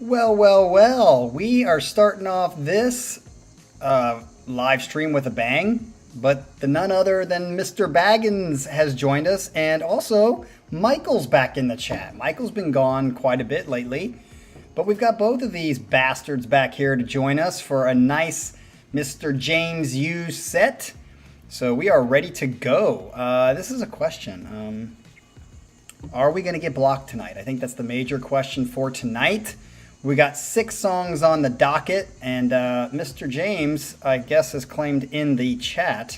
Well, well, well, we are starting off this live stream with a bang, but the none other than Mr. Baggins has joined us, and also Michael's back in the chat. Michael's been gone quite a bit lately, but we've got both of these bastards back here to join us for a nice Mr. James U set. So we are ready to go. This is a question. Are we going to get blocked tonight? I think that's the major question for tonight. We got 6 songs on the docket, and Mr. James, I guess, has claimed in the chat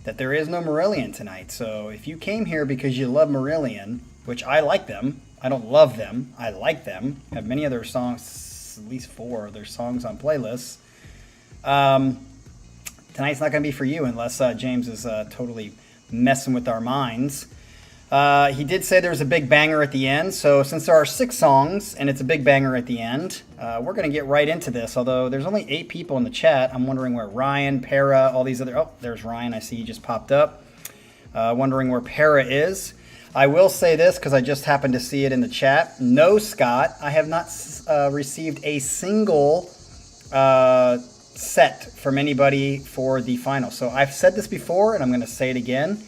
that there is no Marillion tonight. So if you came here because you love Marillion, which I like them, I don't love them, I like them, have many of their songs, at least 4 of their songs on playlists, tonight's not going to be for you unless James is totally messing with our minds. He did say there's a big banger at the end, so since there are 6 songs and it's a big banger at the end, we're going to get right into this. Although there's only 8 people in the chat, I'm wondering where Ryan, Para, all these other... Oh, there's Ryan, I see he just popped up. Wondering where Para is. I will say this because I just happened to see it in the chat. No, Scott, I have not received a single set from anybody for the final. So I've said this before and I'm going to say it again.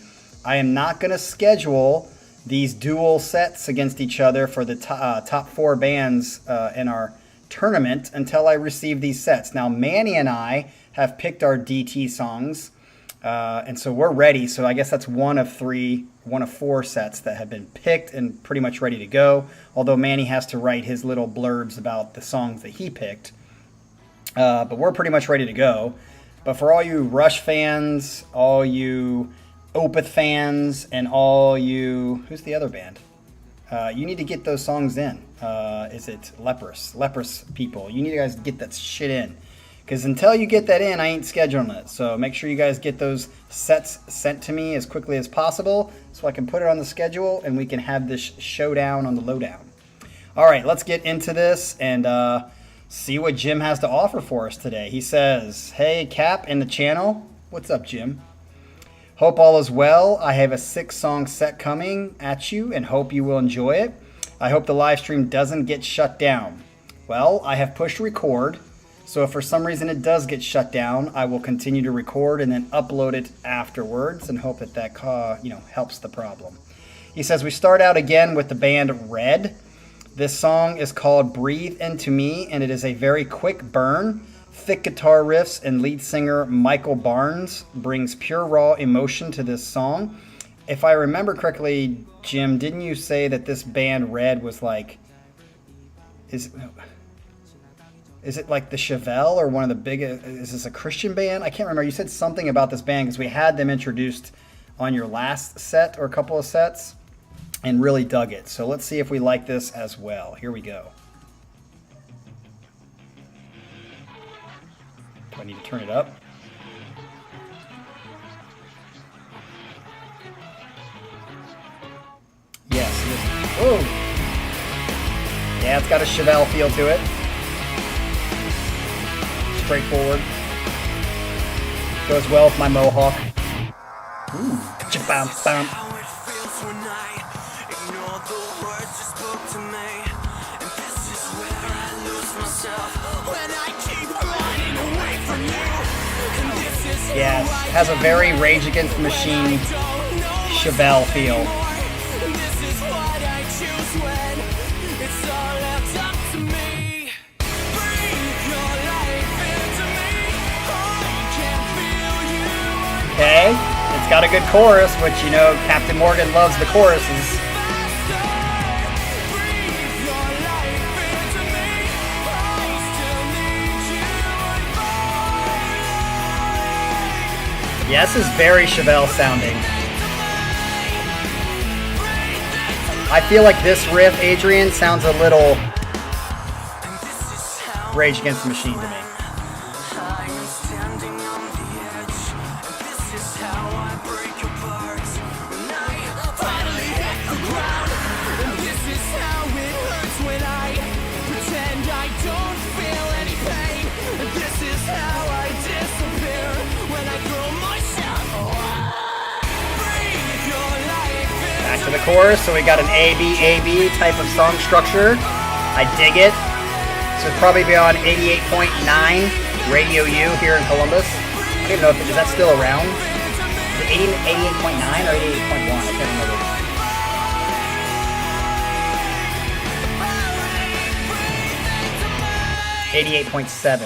I am not going to schedule these dual sets against each other for the top 4 bands in our tournament until I receive these sets. Now, Manny and I have picked our DT songs, and so we're ready. So I guess that's one of 4 sets that have been picked and pretty much ready to go, although Manny has to write his little blurbs about the songs that he picked. But we're pretty much ready to go. But for all you Rush fans, all you Opeth fans, and all you... Who's the other band? You need to get those songs in. Is it Leprous? Leprous people. You need to guys get that shit in. Because until you get that in, I ain't scheduling it. So make sure you guys get those sets sent to me as quickly as possible so I can put it on the schedule and we can have this showdown on the lowdown. All right, let's get into this and see what Jim has to offer for us today. He says, hey, Cap in the channel. What's up, Jim? Hope all is well. I have a 6-song set coming at you and hope you will enjoy it. I hope the live stream doesn't get shut down. Well, I have pushed record, so if for some reason it does get shut down, I will continue to record and then upload it afterwards and hope that helps the problem. He says we start out again with the band Red. This song is called Breathe Into Me, and it is a very quick burn. Thick guitar riffs and lead singer Michael Barnes brings pure raw emotion to this song. If I remember correctly, Jim, didn't you say that this band Red was like... Is it like the Chevelle or one of the biggest... Is this a Christian band? I can't remember. You said something about this band because we had them introduced on your last set or a couple of sets and really dug it. So let's see if we like this as well. Here we go. Do I need to turn it up? Yes, it is. Whoa! Yeah, it's got a Chevelle feel to it. Straightforward. Goes well with my mohawk. Ooh. Cha-bam-bam. Yes, it has a very Rage Against the Machine Chevelle feel. Okay, it's got a good chorus, which, you know, Captain Morgan loves the choruses. Yeah, this is very Chevelle sounding. I feel like this riff, Adrian, sounds a little Rage Against the Machine to me. To the chorus, so we got an A-B type of song structure. I dig it. So it'll probably be on 88.9 Radio U here in Columbus. I don't even know if is that still around. Is it 88.9 or 88.1? I can't remember. .7.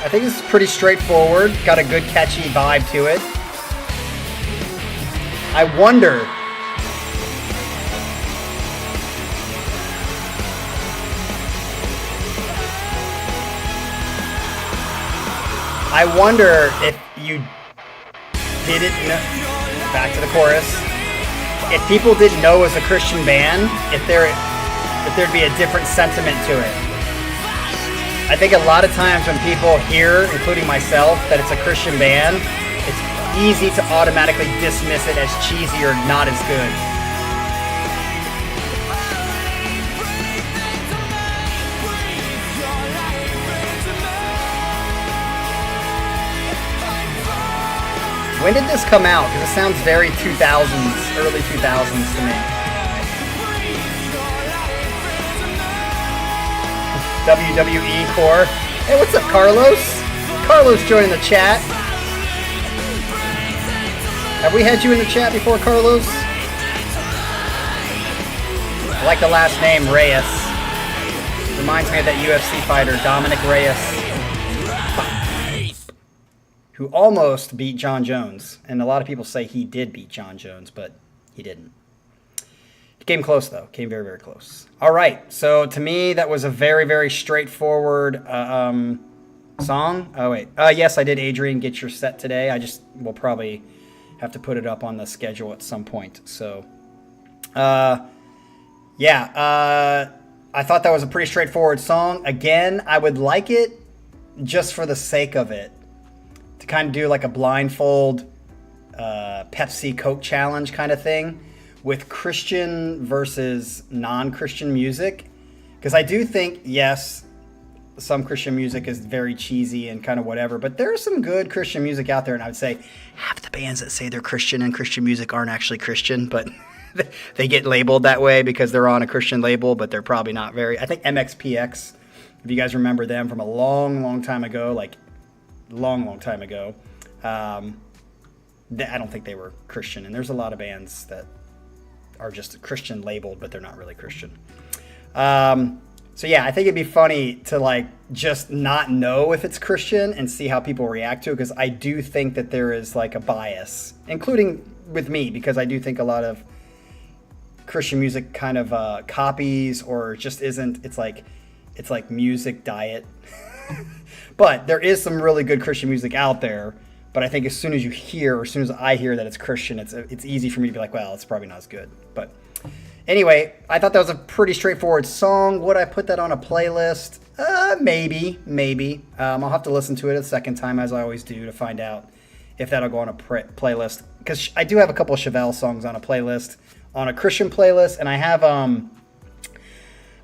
I think this is pretty straightforward. Got a good catchy vibe to it. I wonder. I wonder if you didn't know, back to the chorus, if people didn't know it was a Christian band, if there'd be a different sentiment to it. I think a lot of times when people hear, including myself, that it's a Christian band, it's easy to automatically dismiss it as cheesy or not as good. When did this come out? Because it sounds very 2000s, early 2000s to me. WWE core. Hey, what's up, Carlos? Carlos joining the chat. Have we had you in the chat before, Carlos? I like the last name, Reyes. Reminds me of that UFC fighter, Dominic Reyes, who almost beat John Jones. And a lot of people say he did beat John Jones, but he didn't. It came close, though. Came very, very close. All right. So to me, that was a very, very straightforward song. Oh, wait. Yes, I did, Adrian, get your set today. I just will probably have to put it up on the schedule at some point. So, yeah. I thought that was a pretty straightforward song. Again, I would like it just for the sake of it, to kind of do like a blindfold Pepsi Coke challenge kind of thing with Christian versus non-Christian music. Because I do think, yes, some Christian music is very cheesy and kind of whatever, but there's some good Christian music out there. And I would say half the bands that say they're Christian and Christian music aren't actually Christian, but they get labeled that way because they're on a Christian label, but they're probably not very. I think MXPX, if you guys remember them from a long, long time ago, like long time ago, I don't think they were Christian. And there's a lot of bands that are just Christian labeled, but they're not really Christian. So yeah, I think it'd be funny to like just not know if it's Christian and see how people react to it, because I do think that there is like a bias, including with me, because I do think a lot of Christian music kind of copies or just isn't. It's like music diet. But there is some really good Christian music out there. But I think as soon as you hear, or as soon as I hear that it's Christian, it's easy for me to be like, well, it's probably not as good. But anyway, I thought that was a pretty straightforward song. Would I put that on a playlist? Maybe. I'll have to listen to it a second time, as I always do, to find out if that'll go on a playlist. Because I do have a couple of Chevelle songs on a playlist, on a Christian playlist, and I have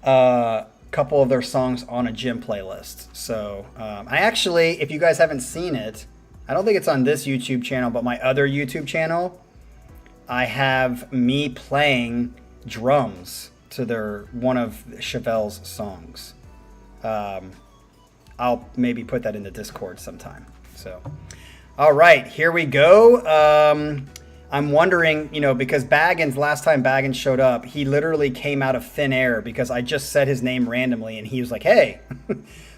a couple of their songs on a gym playlist. So I actually, if you guys haven't seen it, I don't think it's on this YouTube channel, but my other YouTube channel, I have me playing drums to one of Chevelle's songs. I'll maybe put that in the Discord sometime. So, all right, here we go. I'm wondering, because last time Baggins showed up, he literally came out of thin air because I just said his name randomly and he was like, hey.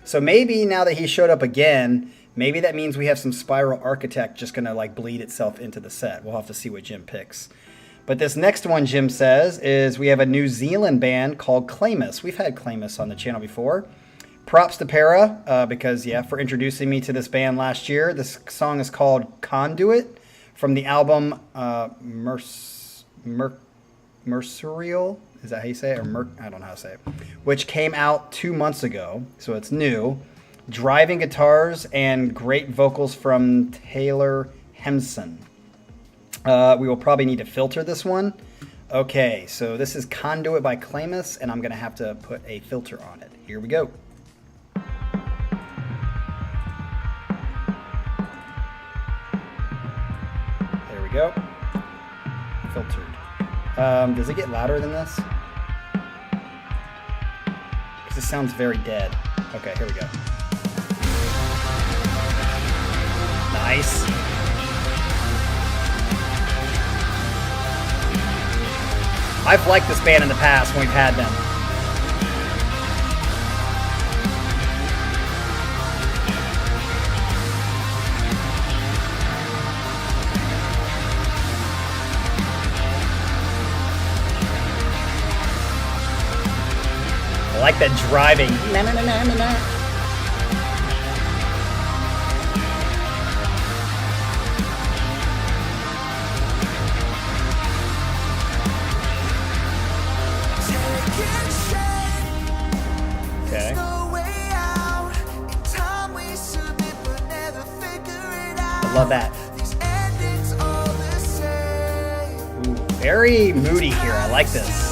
So maybe now that he showed up again, maybe that means we have some Spiral Architect just going to like bleed itself into the set. We'll have to see what Jim picks. But this next one, Jim says, is we have a New Zealand band called Claemus. We've had Claemus on the channel before. Props to Para, because, for introducing me to this band last year. This song is called Conduit from the album Mercurial. Is that how you say it? I don't know how to say it. Which came out 2 months ago, so it's new. Driving guitars and great vocals from Taylor Hemson. We will probably need to filter this one. Okay, so this is Conduit by Claemus, and I'm going to have to put a filter on it. Here we go. we go. Filtered. Does it get louder than this? Because it sounds very dead. Okay, here we go. Nice. I've liked this band in the past when we've had them. I like that driving. Na, na, na, na, na, na. Okay. I love that. Ooh, very moody here. I like this.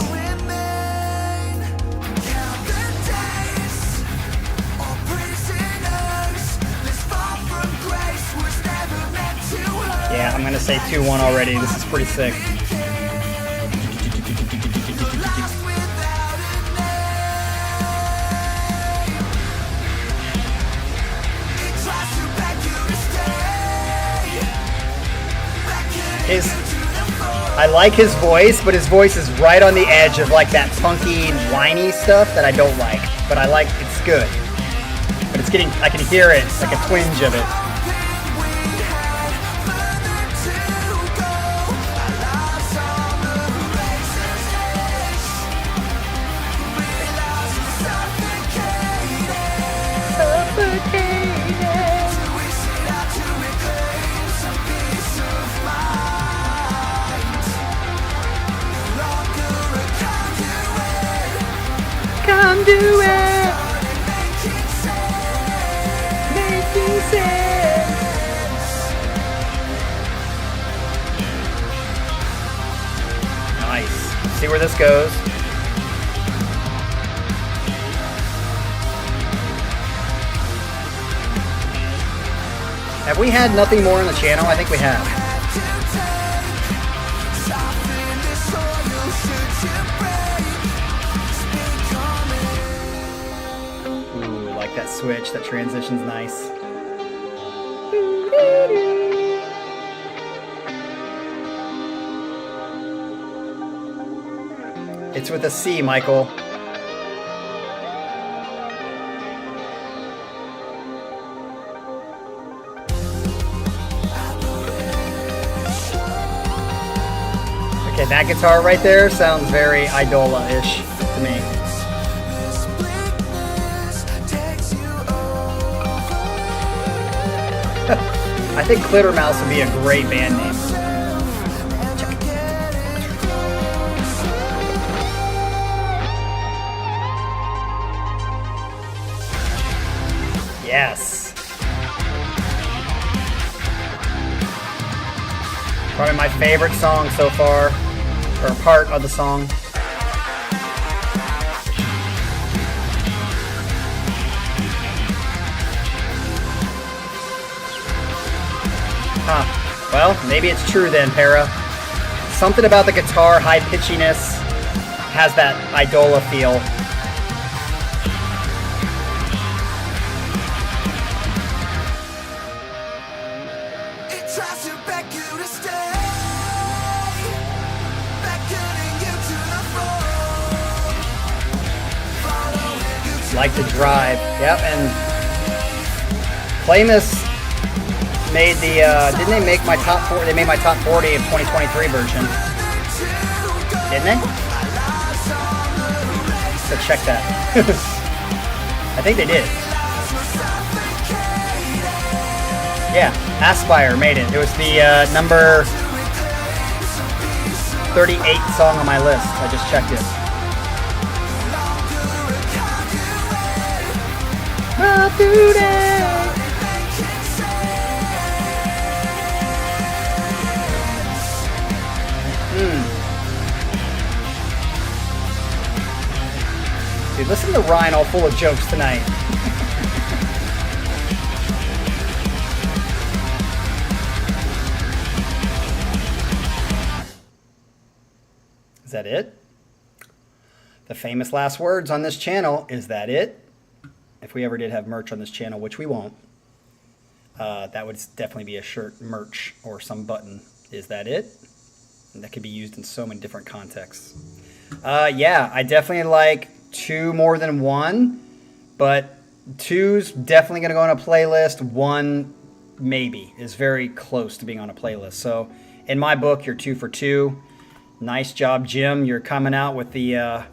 Yeah, I'm gonna say 2-1 already. This is pretty sick. I like his voice, but his voice is right on the edge of like that punky, whiny stuff that I don't like. But I like, it's good. But it's getting, I can hear it, like a twinge of it. Come do it. Making sense. Nice. See where this goes. Have we had nothing more on the channel? I think we have. That switch, that transition's nice. It's with a C, Michael. Okay, that guitar right there sounds very Idola-ish to me. I think Teramaze would be a great band name. Yes. Probably my favorite song so far, or part of the song. Huh. Well, maybe it's true then, Para. Something about the guitar high pitchiness has that Idola feel. Like the drive. Yep, and Claemus made the, didn't they make my top 40? They made my top 40 of 2023 version. Didn't they? So check that. I think they did. Yeah, Aspire made it. It was the number 38 song on my list. I just checked it. I'll do that. Dude, listen to Ryan all full of jokes tonight. Is that it? The famous last words on this channel, is that it? If we ever did have merch on this channel, which we won't, that would definitely be a shirt, merch, or some button. Is that it? And that could be used in so many different contexts. Yeah, I definitely like 2 more than 1, but 2's definitely going to go on a playlist. 1 maybe is very close to being on a playlist. So in my book, you're 2 for 2. Nice job, Jim. You're coming out with the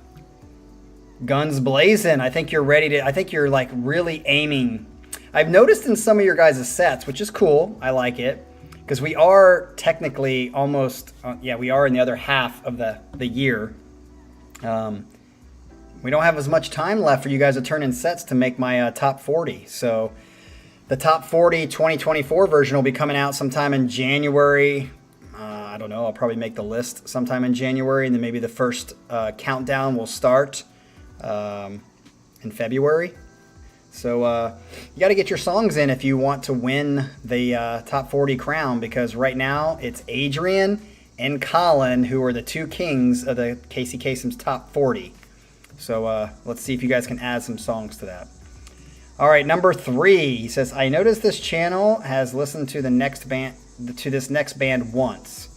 guns blazing. I think you're ready to, I think you're like really aiming. I've noticed in some of your guys' sets, which is cool. I like it. Because we are technically almost, we are in the other half of the year. We don't have as much time left for you guys to turn in sets to make my top 40. So the top 40 2024 version will be coming out sometime in January. I don't know. I'll probably make the list sometime in January. And then maybe the first countdown will start in February. So you got to get your songs in if you want to win the top 40 crown, because right now it's Adrian and Colin who are the 2 kings of the Casey Kasem's top 40. So let's see if you guys can add some songs to that. All right, number 3. He says, I noticed this channel has listened to this next band once.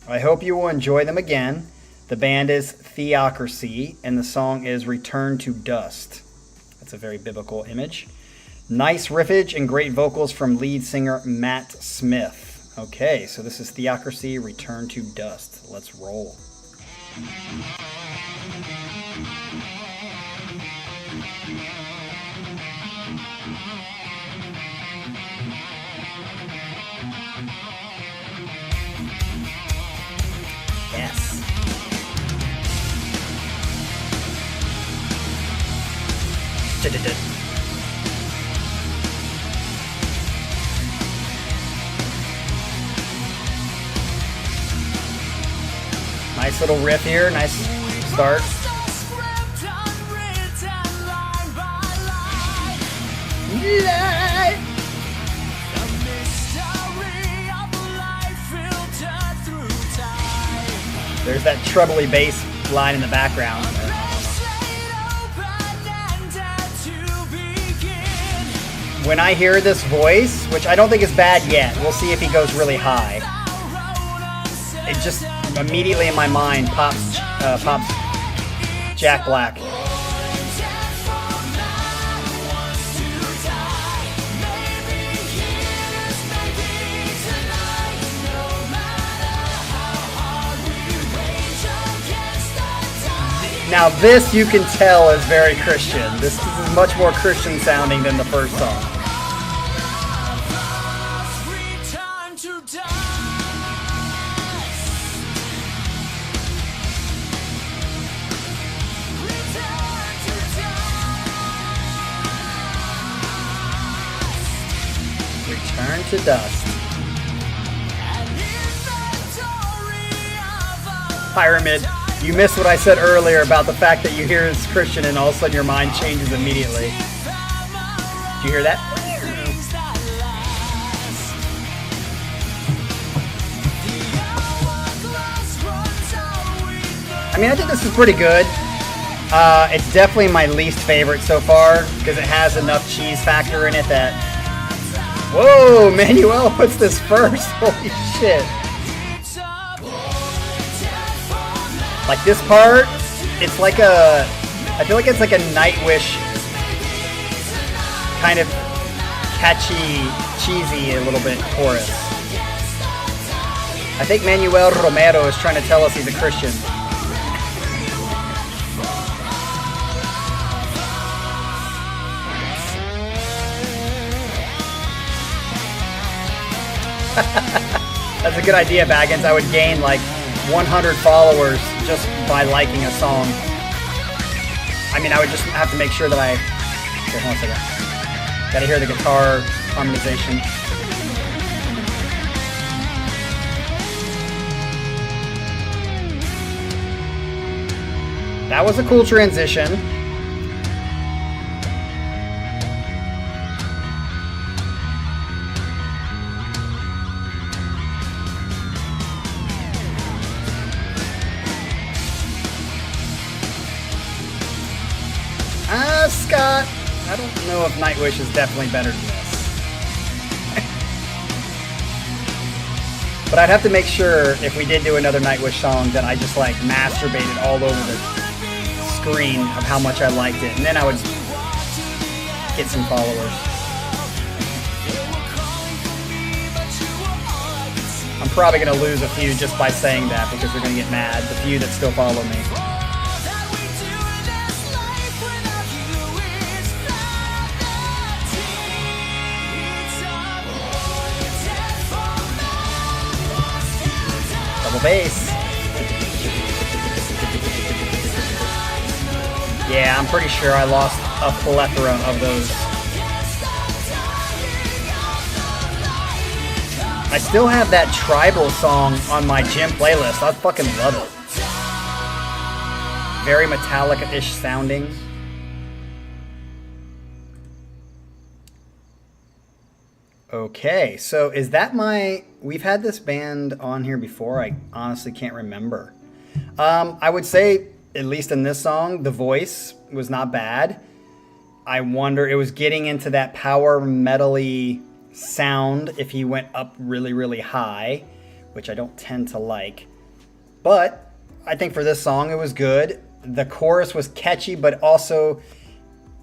I hope you will enjoy them again. The band is Theocracy, and the song is Return to Dust. That's a very biblical image. Nice riffage and great vocals from lead singer Matt Smith. Okay, so this is Theocracy, Return to Dust. Let's roll. Yes. Nice little riff here, nice start. There's that trebly bass line in the background. When I hear this voice, which I don't think is bad yet, we'll see if he goes really high. It just immediately in my mind pops Jack Black. Now this you can tell is very Christian. This is much more Christian sounding than the first song. Return to Dust. Pyramid. You missed what I said earlier about the fact that you hear it's Christian and all of a sudden your mind changes immediately. Did you hear that? I mean, I think this is pretty good. It's definitely my least favorite so far because it has enough cheese factor in it that... Whoa, Manuel puts this first. Holy shit. Like this part, it's like a, I feel like it's like a Nightwish kind of catchy, cheesy a little bit chorus. I think Manuel Romero is trying to tell us he's a Christian. That's a good idea, Baggins. I would gain like 100 followers just by liking a song. I mean, I would just have to make sure that I... Okay, hold on a second. Gotta hear the guitar harmonization. That was a cool transition. I don't know if Nightwish is definitely better than this. But I'd have to make sure if we did do another Nightwish song that I just like masturbated all over the screen of how much I liked it, and then I would get some followers. I'm probably going to lose a few just by saying that because they're going to get mad, the few that still follow me. Double bass. Yeah, I'm pretty sure I lost a plethora of those. I still have that tribal song on my gym playlist. I fucking love it. Very Metallica-ish sounding. Okay, so is that my... We've had this band on here before. I honestly can't remember. I would say, at least in this song, the voice was not bad. I wonder, it was getting into that power metal-y sound if he went up really, really high, which I don't tend to like. But I think for this song, it was good. The chorus was catchy, but also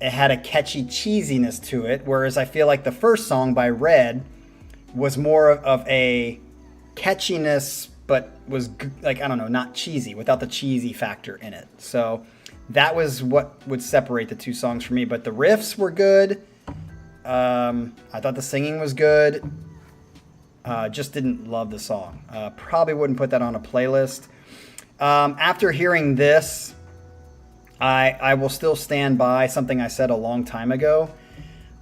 it had a catchy cheesiness to it, whereas I feel like the first song by Red was more of a catchiness, but was like, I don't know, not cheesy, without the cheesy factor in it. So that was what would separate the two songs for me. But the riffs were good. I thought the singing was good. Just didn't love the song. Probably wouldn't put that on a playlist. After hearing this, I will still stand by something I said a long time ago.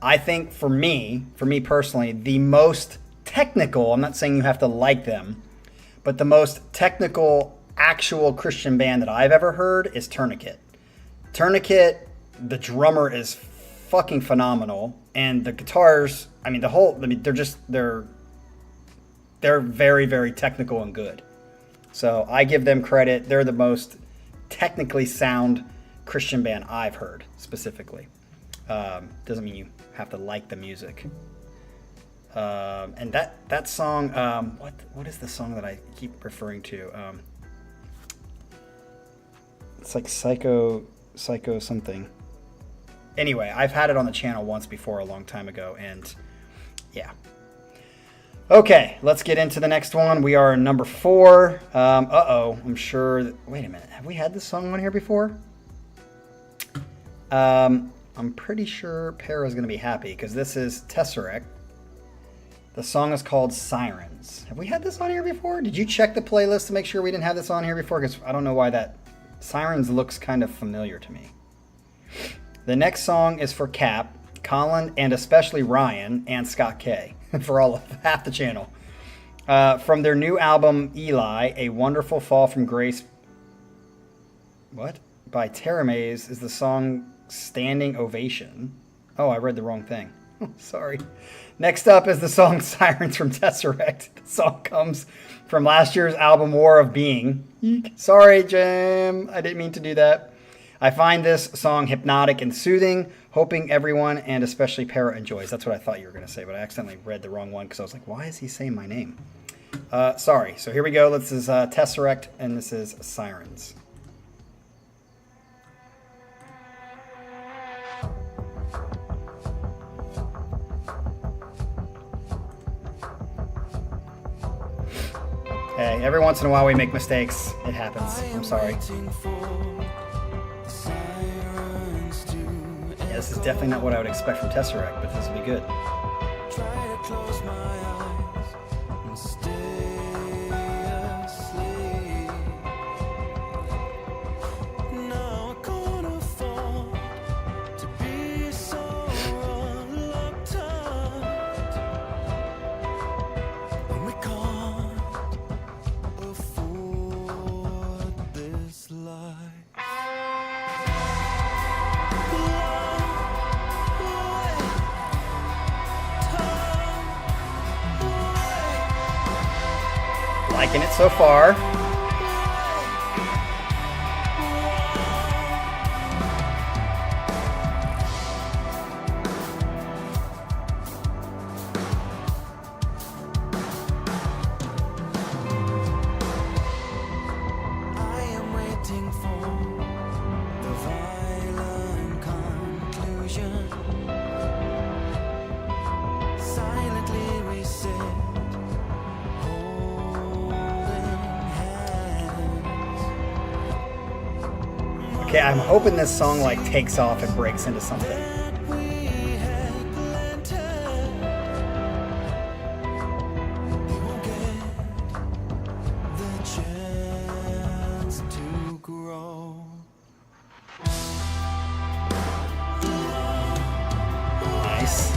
I think for me personally, the most technical, I'm not saying you have to like them, but the most technical actual Christian band that I've ever heard is Tourniquet. Tourniquet, the drummer is fucking phenomenal, and the guitars, they're very, very technical and good. So I give them credit. They're the most technically sound Christian band I've heard, specifically. Doesn't mean you have to like the music. And that song, what is the song that I keep referring to? It's like Psycho something. Anyway, I've had it on the channel once before a long time ago, and yeah. Okay, let's get into the next one. We are number 4. I'm sure... Wait a minute. Have we had this song on here before? I'm pretty sure Para's going to be happy, because this is TesserecT. The song is called Sirens. Have we had this on here before? Did you check the playlist to make sure we didn't have this on here before? Because I don't know why that... Sirens looks kind of familiar to me. The next song is for Cap, Colin, and especially Ryan, and Scott K. For all of half the channel. From their new album, Eli, A Wonderful Fall from Grace... What? By Teramaze is the song Standing Ovation. Oh, I read the wrong thing. Sorry. Next up is the song Sirens from TesserecT. The song comes from last year's album War of Being. Eek. Sorry, Jim. I didn't mean to do that. I find this song hypnotic and soothing, hoping everyone, and especially Para, enjoys. That's what I thought you were going to say, but I accidentally read the wrong one because I was like, why is he saying my name? Sorry. So here we go. This is TesserecT, and this is Sirens. Hey, every once in a while we make mistakes. It happens. I'm sorry. Yeah, this is definitely not what I would expect from TesserecT, but this will be good. Try to close my eyes and stay asleep. Now I can't afford to be so reluctant, and we can't afford this life. Liking it so far. Okay, I'm hoping this song like takes off and breaks into something. Nice.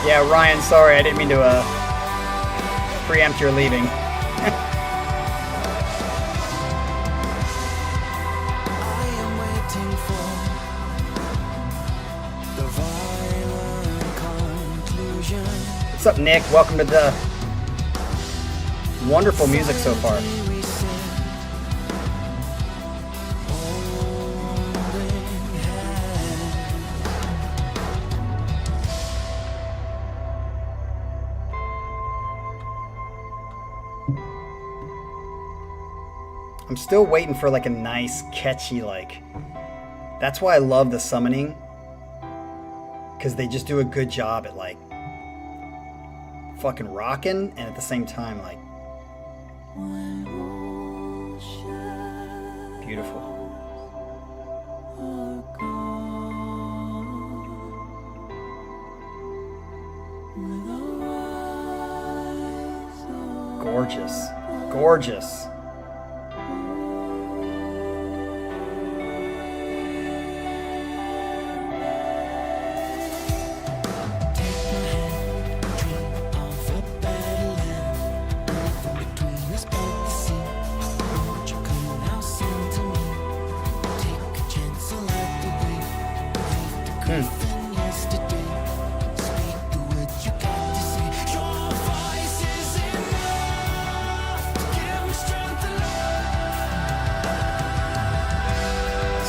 Yeah, Ryan, sorry, I didn't mean to preempt your leaving. What's up, Nick? Welcome to the wonderful music so far. I'm still waiting for like a nice, catchy, like... That's why I love the summoning. Because they just do a good job at like... fucking rocking, and at the same time, like... beautiful. Gorgeous. Gorgeous.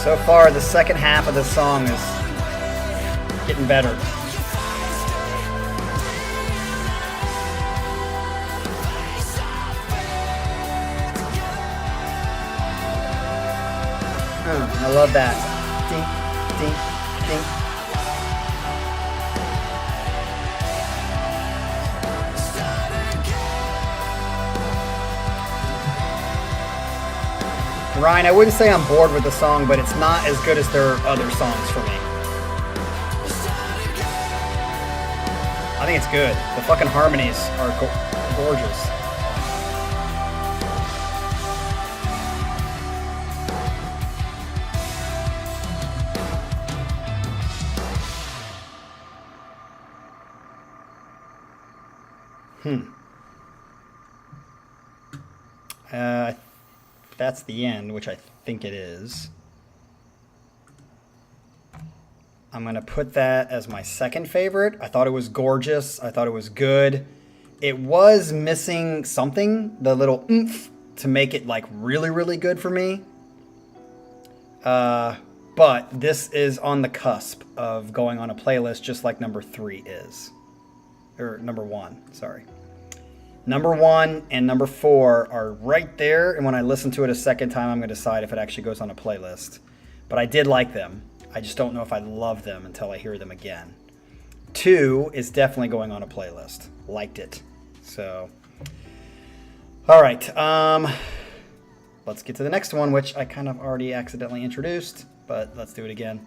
So far, the second half of the song is getting better. I love that. Ding, ding, ding. Ryan, I wouldn't say I'm bored with the song, but it's not as good as their other songs for me. I think it's good. The fucking harmonies are gorgeous. That's the end, which I think it is. I'm going to put that as my second favorite. I thought it was gorgeous. I thought it was good. It was missing something, the little oomph, to make it like really, really good for me. But this is on the cusp of going on a playlist just like number 3 is. Or number 1, sorry. Number 1 and number 4 are right there, and when I listen to it a second time, I'm going to decide if it actually goes on a playlist. But I did like them. I just don't know if I love them until I hear them again. 2 is definitely going on a playlist. Liked it. So, all right. Let's get to the next one, which I kind of already accidentally introduced, but let's do it again.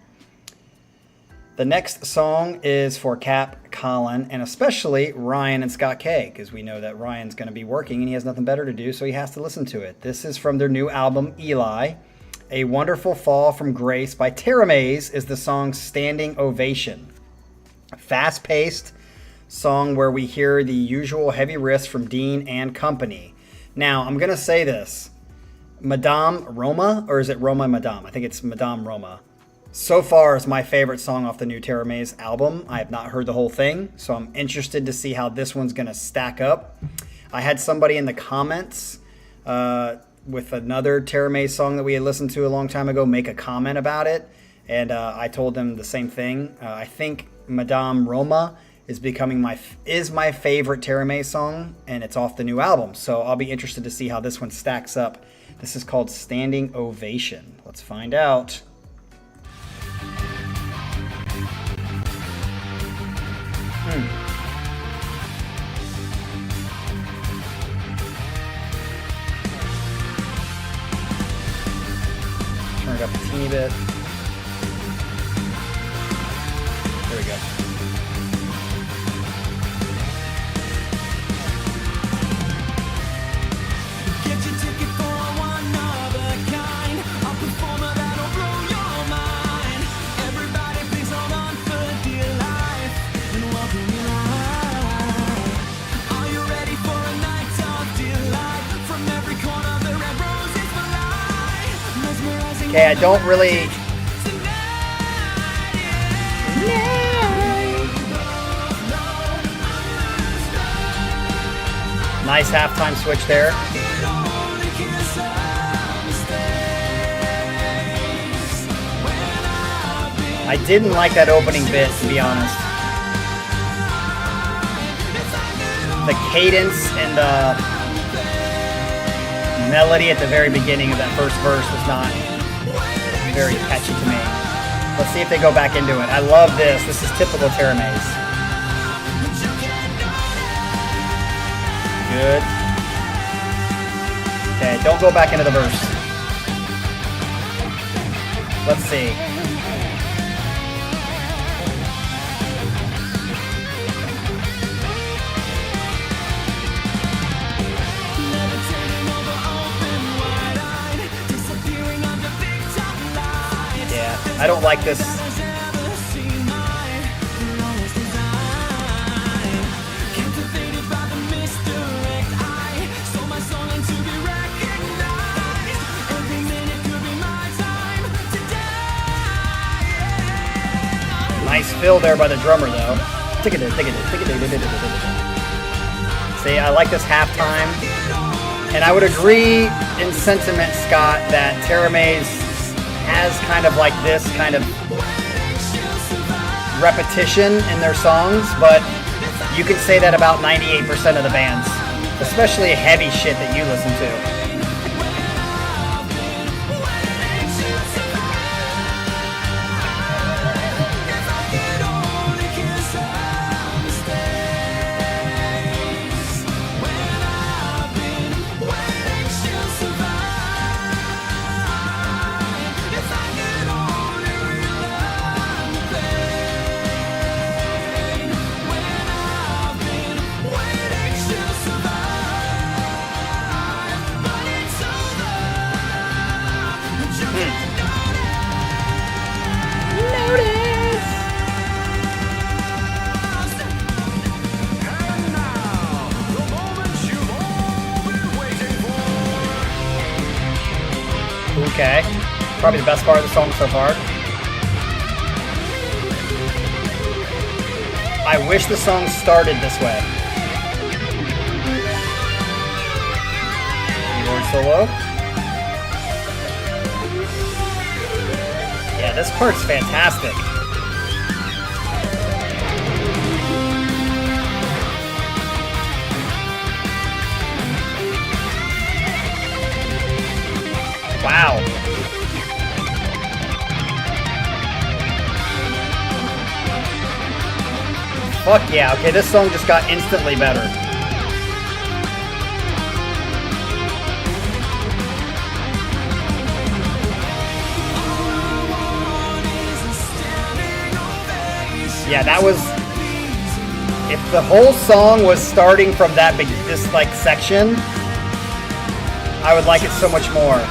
The next song is for Cap, Colin, and especially Ryan and Scott K, because we know that Ryan's going to be working and he has nothing better to do, so he has to listen to it. This is from their new album, Eli. A Wonderful Fall from Grace by Teramaze is the song's standing ovation. A fast-paced song where we hear the usual heavy riffs from Dean and company. Now, I'm going to say this. Madame Roma, or is it Roma Madame? I think it's Madame Roma. So far is my favorite song off the new Teramaze album. I have not heard the whole thing, so I'm interested to see how this one's going to stack up. I had somebody in the comments with another Teramaze song that we had listened to a long time ago make a comment about it, and I told them the same thing. I think Madame Roma is my favorite Teramaze song, and it's off the new album. So I'll be interested to see how this one stacks up. This is called Standing Ovation. Let's find out. Turn it up a teeny bit. There we go. Get your ticket for one of a kind, a performer that'll blow your mind. Everybody please hold on for dear life and welcome you live. Are you ready for a night of delight? From every corner the red roses fly. Mesmerizing. Okay, I don't really. Nice halftime switch there. I didn't like that opening bit, to be honest. The cadence and the melody at the very beginning of that first verse was not very catchy to me. Let's see if they go back into it. I love this. This is typical Teramaze. Good. Okay, don't go back into the verse. Let's see. Yeah, I don't like this. Nice fill there by the drummer, though. See, I like this halftime. And I would agree in sentiment, Scott, that Teramaze has kind of like this kind of repetition in their songs, but you can say that about 98% of the bands, especially heavy shit that you listen to. Okay, probably the best part of the song so far. I wish the song started this way. Keyboard solo. Yeah, this part's fantastic. Wow. Fuck yeah. Okay, this song just got instantly better. Yeah, that was... If the whole song was starting from that big, this like section, I would like it so much more.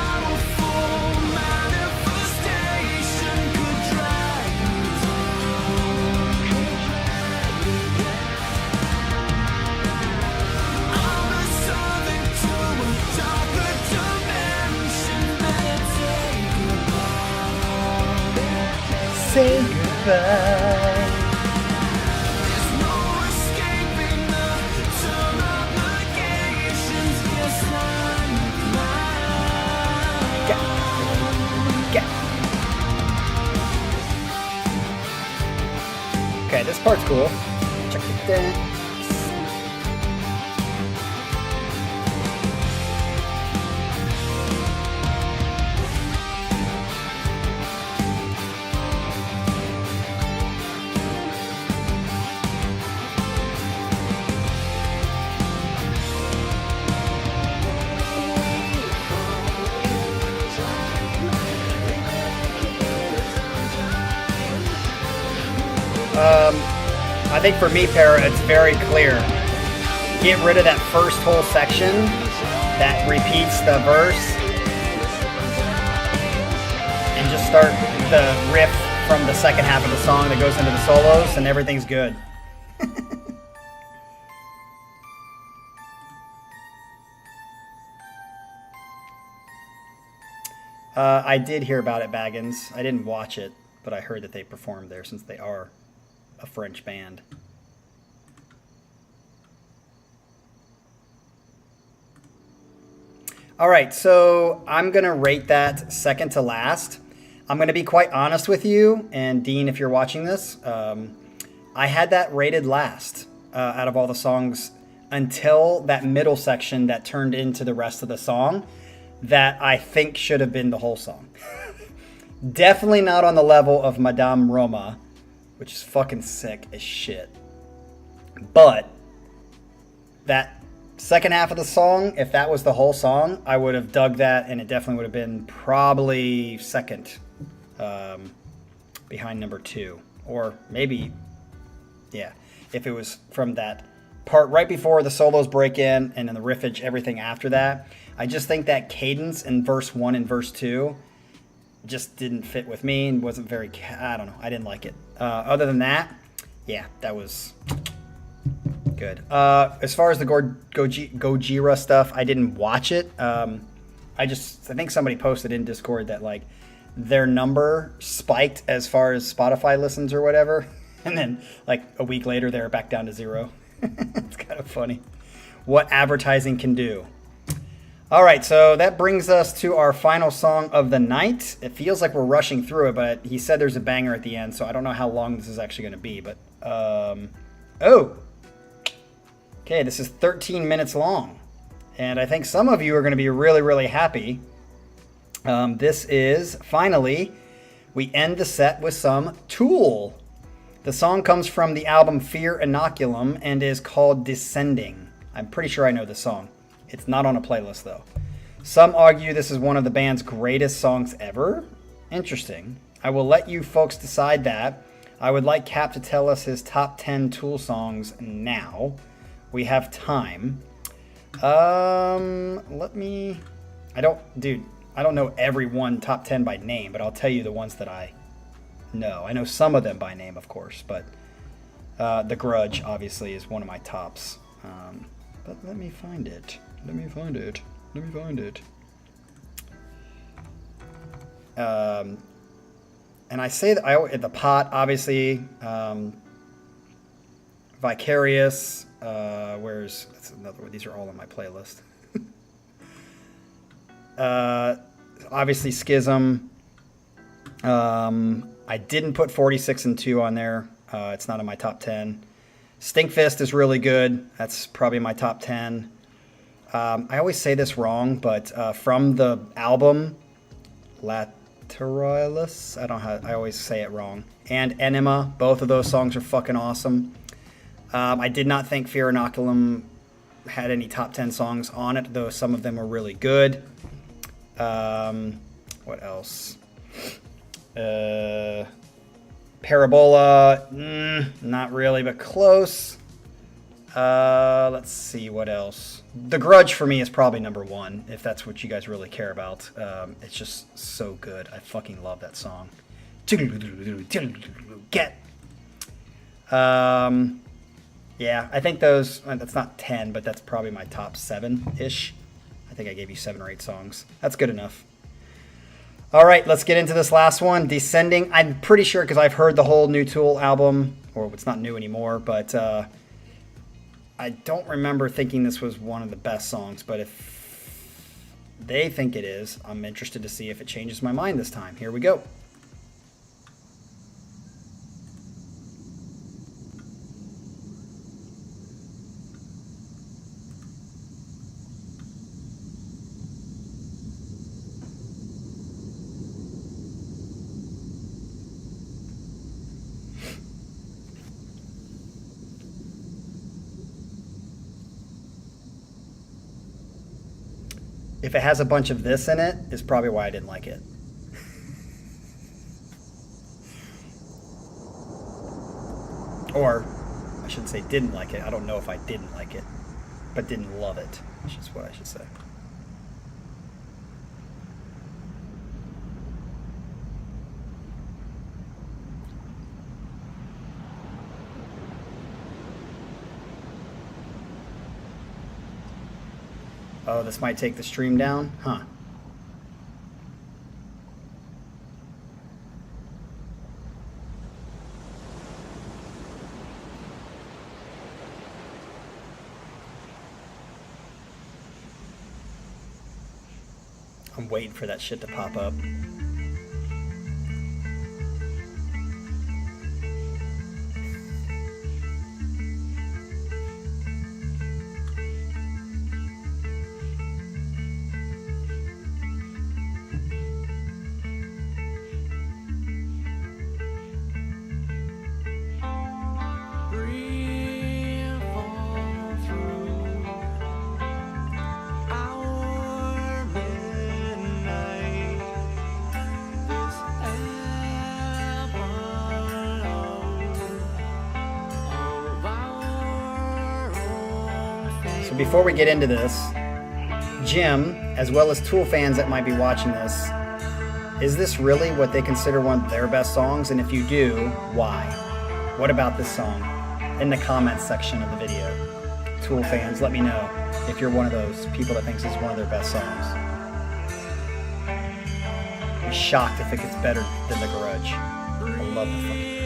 Say goodbye. Okay, this part's cool. Check the I think for me, Para, it's very clear. Get rid of that first whole section that repeats the verse and just start the riff from the second half of the song that goes into the solos, and everything's good. I did hear about it, Baggins. I didn't watch it, but I heard that they performed there since they are a French band. All right, so I'm going to rate that second to last. I'm going to be quite honest with you, and Dean, if you're watching this, I had that rated last out of all the songs until that middle section that turned into the rest of the song that I think should have been the whole song. Definitely not on the level of Madame Roma, which is fucking sick as shit. But that second half of the song, if that was the whole song, I would have dug that, and it definitely would have been probably second behind number 2. Or maybe, yeah, if it was from that part right before the solos break in and then the riffage, everything after that. I just think that cadence in verse 1 and verse 2 just didn't fit with me and wasn't very, I don't know, I didn't like it. Other than that, yeah, that was good. As far as the Gojira stuff, I didn't watch it. I think somebody posted in Discord that like their number spiked as far as Spotify listens or whatever, and then like a week later they're back down to 0. It's kind of funny what advertising can do. All right, so that brings us to our final song of the night. It feels like we're rushing through it, but he said there's a banger at the end, so I don't know how long this is actually going to be. But okay, this is 13 minutes long, and I think some of you are going to be really, really happy. This is finally, we end the set with some Tool. The song comes from the album Fear Inoculum and is called Descending. I'm pretty sure I know the song. It's not on a playlist, though. Some argue this is one of the band's greatest songs ever. Interesting. I will let you folks decide that. I would like Cap to tell us his top 10 Tool songs now. We have time. I don't know every one top 10 by name, but I'll tell you the ones that I know. I know some of them by name, of course, but The Grudge, obviously, is one of my tops. But let me find it. And I say that the Pot, obviously, Vicarious. That's another one. These are all on my playlist. Obviously, Schism. I didn't put 46 and 2 on there. It's not in my top 10. Stinkfist is really good. That's probably my top 10. I always say this wrong, but from the album Lateralis, I always say it wrong. And Enema, both of those songs are fucking awesome. I did not think Fear Inoculum had any top 10 songs on it, though some of them were really good. What else? Parabola, not really, but close. Let's see, what else? The Grudge for me is probably number 1, if that's what you guys really care about. It's just so good. I fucking love that song. Get. Yeah, I think that's not 10, but that's probably my top 7-ish. I think I gave you 7 or 8 songs. That's good enough. All right, let's get into this last one, Descending. I'm pretty sure because I've heard the whole new Tool album, or it's not new anymore, but I don't remember thinking this was one of the best songs, but if they think it is, I'm interested to see if it changes my mind this time. Here we go. if it has a bunch of this in it, is probably why I didn't like it. Or, I shouldn't say didn't like it. I don't know if I didn't like it, but didn't love it, which is what I should say. Oh, this might take the stream down? Huh. I'm waiting for that shit to pop up. Before we get into this, Jim, as well as Tool fans that might be watching this, is this really what they consider one of their best songs? And if you do, why? What about this song? In the comments section of the video. Tool fans, let me know if you're one of those people that thinks it's one of their best songs. I'd be shocked if it gets better than The Grudge. I love the fucking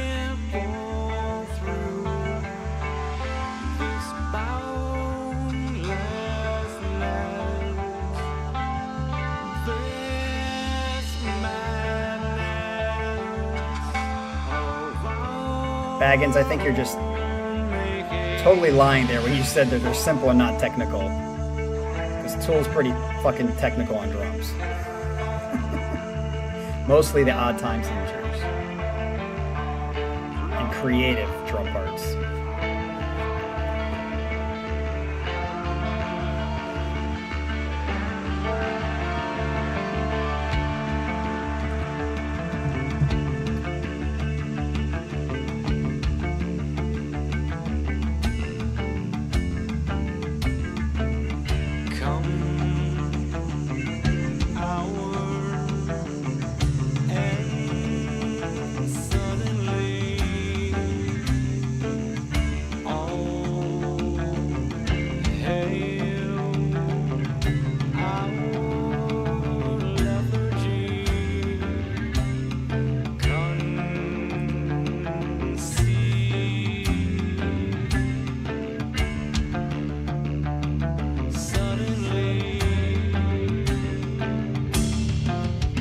Baggins, I think you're just totally lying there when you said that they're simple and not technical. Because Tool's pretty fucking technical on drums. Mostly the odd time signatures. And creative drum parts.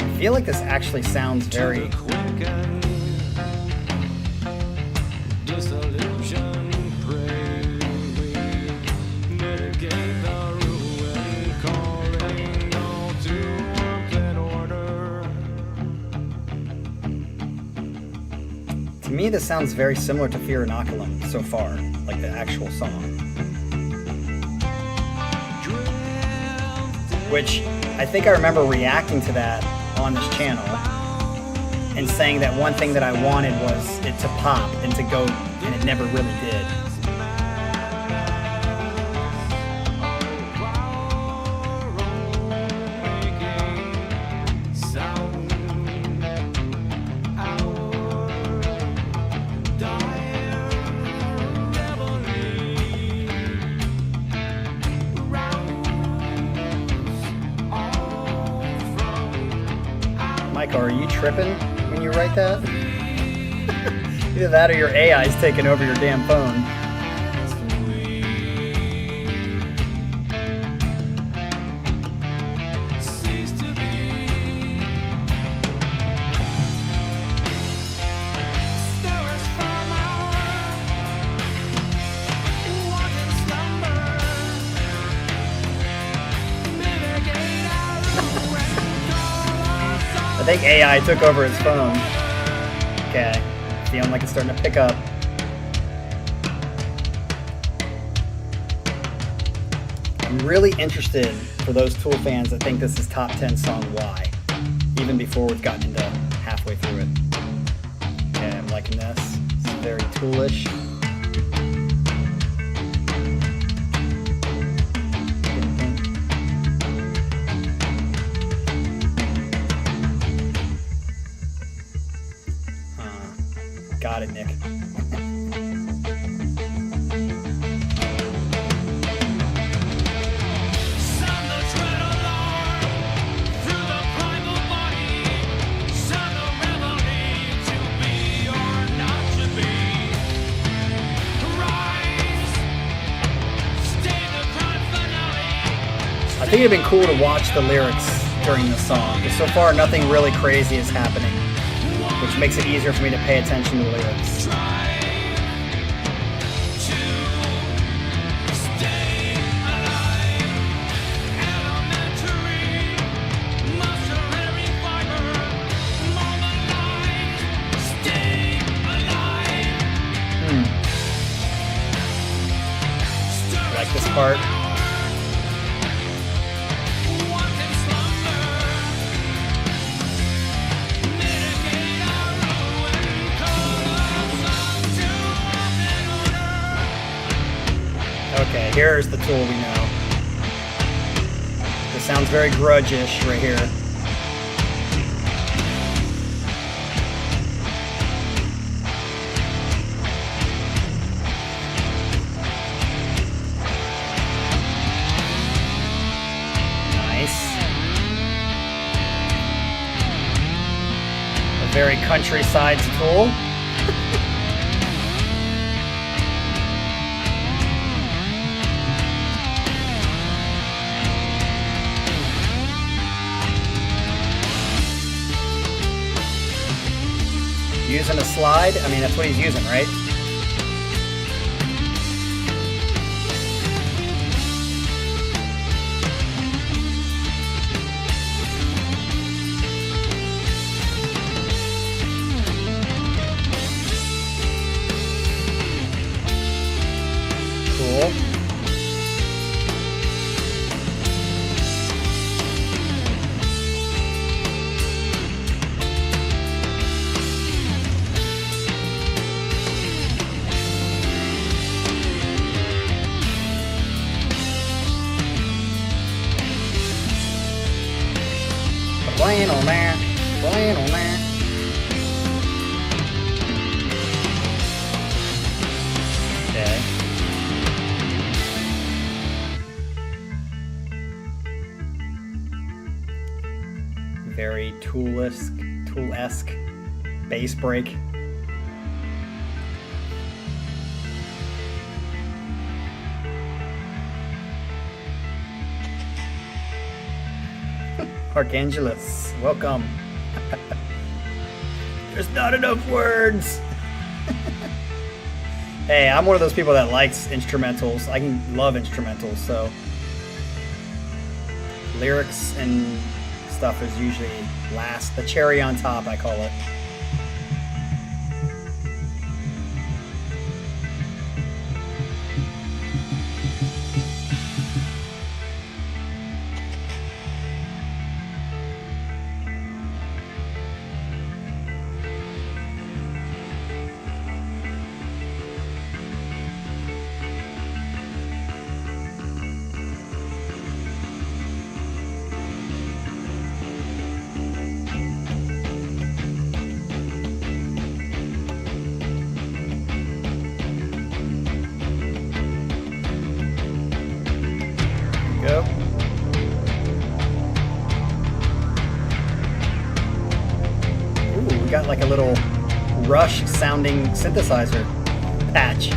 I feel like this actually sounds very to me this sounds very similar to Fear Inoculum so far, like the actual song. Which I think I remember reacting to that on this channel and saying that one thing that I wanted was it to pop and to go, and it never really did. Michael, are you tripping when you write that? Either that or your AI is taking over your damn phone. I think AI took over his phone. Okay, feeling like it's starting to pick up. I'm really interested for those Tool fans that think this is top 10 song why, even before we've gotten into halfway through it. Okay, I'm liking this. It's very Toolish. Got it, Nick. I think it'd been cool to watch the lyrics during the song, because so far nothing really crazy is happening, which makes it easier for me to pay attention to the lyrics. I like this part. Okay, here's the Tool we know. This sounds very grudge-ish right here. Nice. A very countryside Tool. Using a slide? I mean, that's what he's using, right? Cool. Playing on that, playing on that. Okay. Very Tool-esque bass break. Archangelus, welcome. There's not enough words. Hey, I'm one of those people that likes instrumentals. I can love instrumentals, so lyrics and stuff is usually last. The cherry on top, I call it. Go. Ooh, we got like a little Rush sounding synthesizer patch.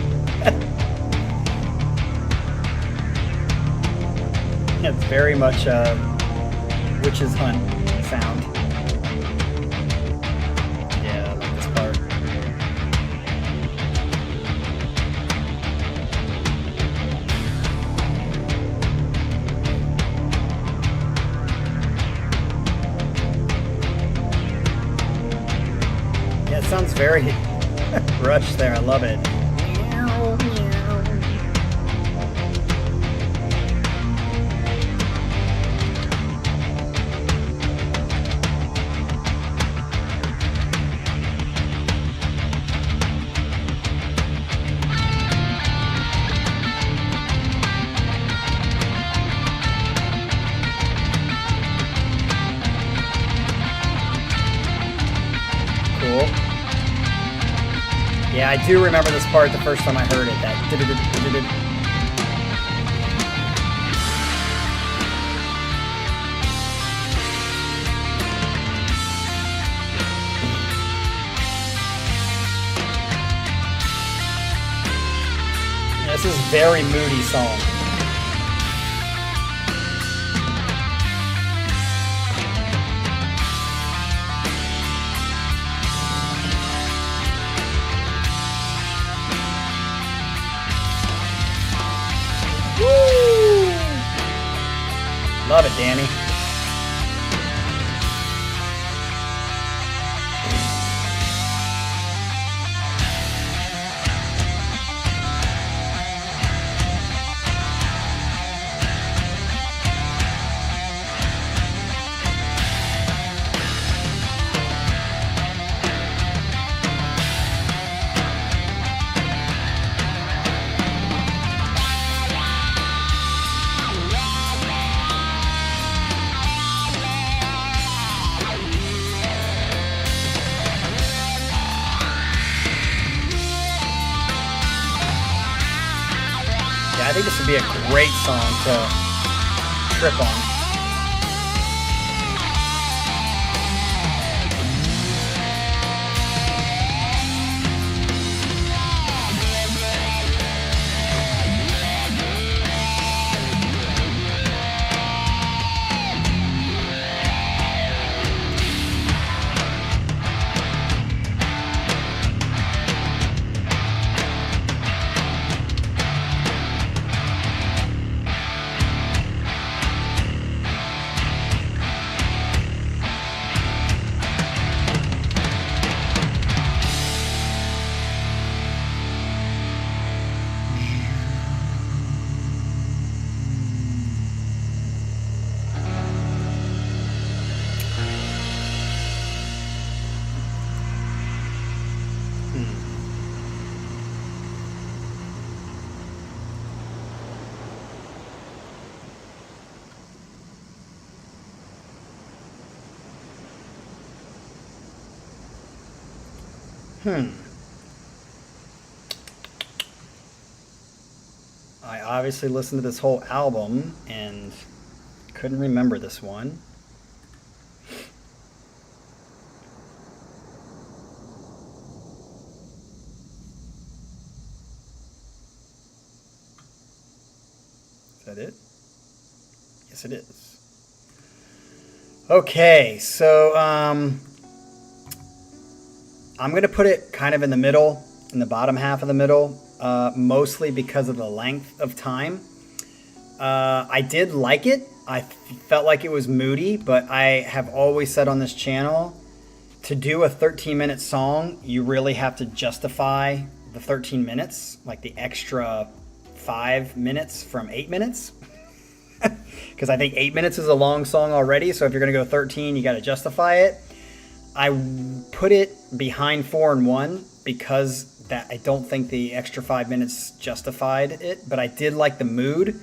It's very much a Witch's Hunt sound. Yeah, I like this part. Yeah, it sounds very Rush there. I love it. cool. Yeah, I do remember this part the first time I heard it. That did. This is a very moody song. Woo! Love it, Danny. I think this would be a great song to trip on. I obviously listened to this whole album and couldn't remember this one. Is that it? Yes, it is. Okay, so I'm going to put it kind of in the middle, in the bottom half of the middle, mostly because of the length of time. I did like it. I felt like it was moody, but I have always said on this channel, to do a 13-minute song, you really have to justify the 13 minutes, like the extra 5 minutes from 8 minutes. Because I think 8 minutes is a long song already, so if you're going to go 13, you got to justify it. I put it behind 4 and 1 because that I don't think the extra 5 minutes justified it, but I did like the mood,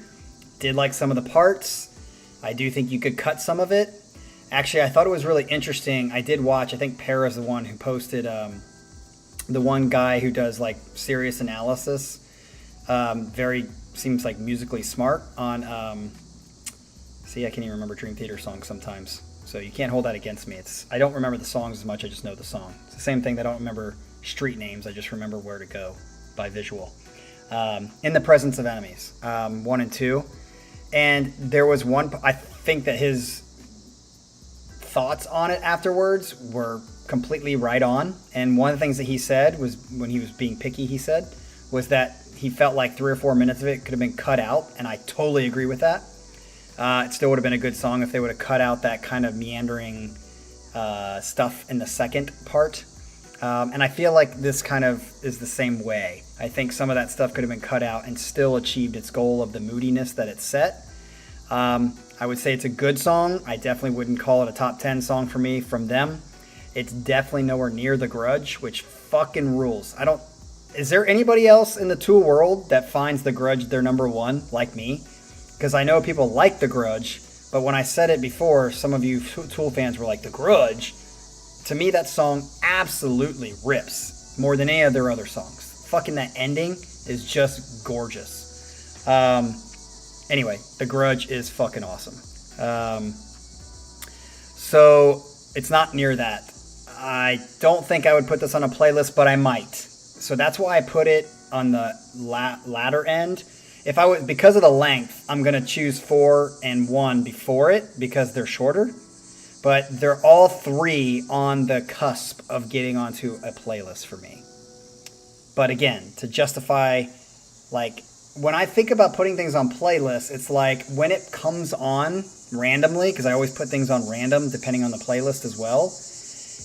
did like some of the parts. I do think you could cut some of it. Actually, I thought it was really interesting. I did watch, I think Para's the one who posted, the one guy who does like serious analysis, seems like musically smart on, see, I can't even remember Dream Theater songs sometimes. So you can't hold that against me. I don't remember the songs as much, I just know the song. It's the same thing that I don't remember street names, I just remember where to go by visual. In the Presence of Enemies, 1 and 2. And there was one, I think that his thoughts on it afterwards were completely right on. And one of the things that he said was, when he was being picky, he said, was that he felt like 3 or 4 minutes of it could have been cut out. And I totally agree with that. It still would have been a good song if they would have cut out that kind of meandering stuff in the second part. And I feel like this kind of is the same way. I think some of that stuff could have been cut out and still achieved its goal of the moodiness that it set. I would say it's a good song. I definitely wouldn't call it a top 10 song for me from them. It's definitely nowhere near The Grudge, which fucking rules. Is there anybody else in the Tool world that finds The Grudge their number one, like me? Because I know people like The Grudge, but when I said it before, some of you Tool fans were like, The Grudge? to me, that song absolutely rips more than any of their other songs. Fucking that ending is just gorgeous. Anyway, The Grudge is fucking awesome. So it's not near that. I don't think I would put this on a playlist, but I might. So that's why I put it on the latter end. If I would, because of the length, I'm gonna choose 4 and 1 before it because they're shorter. But they're all 3 on the cusp of getting onto a playlist for me. But again, to justify, like, when I think about putting things on playlists, it's like when it comes on randomly, because I always put things on random depending on the playlist as well.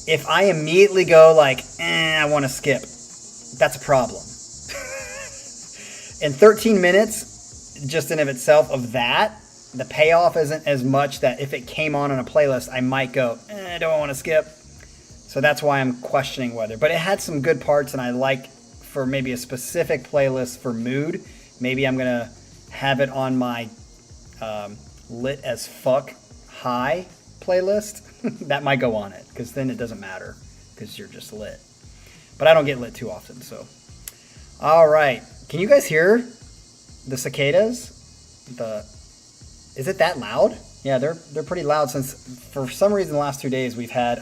If I immediately go like, I want to skip, that's a problem. In 13 minutes, just in of itself of that, the payoff isn't as much that if it came on a playlist, I might go, I don't want to skip. So that's why I'm questioning whether. But it had some good parts, and I like for maybe a specific playlist for mood. Maybe I'm going to have it on my lit as fuck high playlist. That might go on it, because then it doesn't matter, because you're just lit. But I don't get lit too often, so. All right. Can you guys hear the cicadas? Is it that loud? Yeah, they're pretty loud since, for some reason, the last 2 days we've had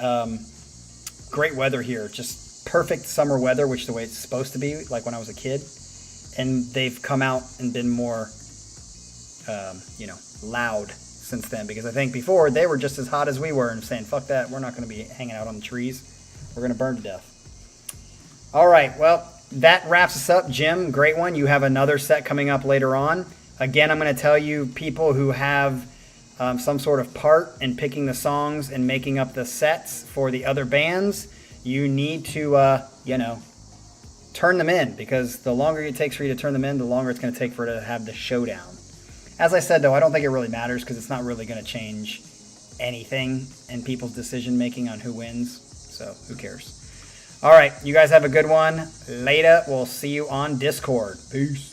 great weather here. Just perfect summer weather, which is the way it's supposed to be, like when I was a kid. And they've come out and been more, loud since then. Because I think before, they were just as hot as we were and saying, fuck that, we're not going to be hanging out on the trees. We're going to burn to death. All right, well, that wraps us up. Jim, great one. You have another set coming up later on. Again, I'm going to tell you, people who have some sort of part in picking the songs and making up the sets for the other bands, you need to, turn them in, because the longer it takes for you to turn them in, the longer it's going to take for it to have the showdown. As I said, though, I don't think it really matters, because it's not really going to change anything in people's decision making on who wins. So who cares? All right, you guys have a good one. Later. We'll see you on Discord. Peace.